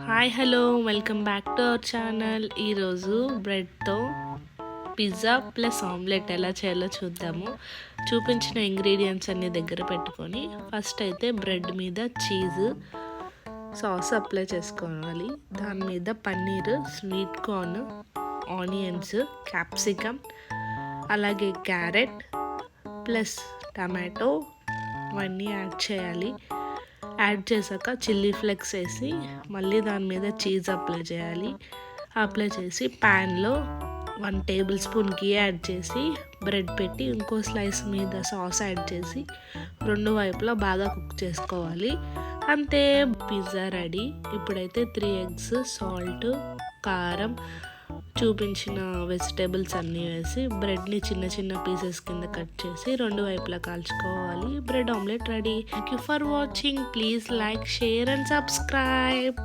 Hi hello welcome back to our channel. ఈరోజు బ్రెడ్తో pizza plus omelette ఎలా చేయాలో చూద్దాము. చూపించిన ఇంగ్రీడియంట్స్ అన్ని దగ్గర పెట్టుకొని ఫస్ట్ అయితే బ్రెడ్ మీద చీజ్ సాస్ అప్లై చేసుకోవాలి. దాని మీద paneer, sweet corn, onions, capsicum, అలాగే క్యారెట్ ప్లస్ టమాటో అవన్నీ యాడ్ చేయాలి. యాడ్ చేశాక చిల్లీ ఫ్లేక్స్ వేసి మళ్ళీ దాని మీద చీజ్ అప్లై చేయాలి. అప్లై చేసి ప్యాన్లో 1 టేబుల్ స్పూన్ గీ యాడ్ చేసి బ్రెడ్ పెట్టి ఇంకో స్లైస్ మీద సాస్ యాడ్ చేసి 2 వైపులా బాగా కుక్ చేసుకోవాలి. అంతే, పిజ్జా రెడీ. ఇప్పుడైతే 3 ఎగ్స్, సాల్ట్, కారం, చూపించిన వెజిటేబుల్స్ అన్నీ వేసి బ్రెడ్ని చిన్న చిన్న పీసెస్ కింద కట్ చేసి 2 వైపులా కాల్చుకోవాలి. Bread omelette ready. Thank you for watching. Please like, share and subscribe.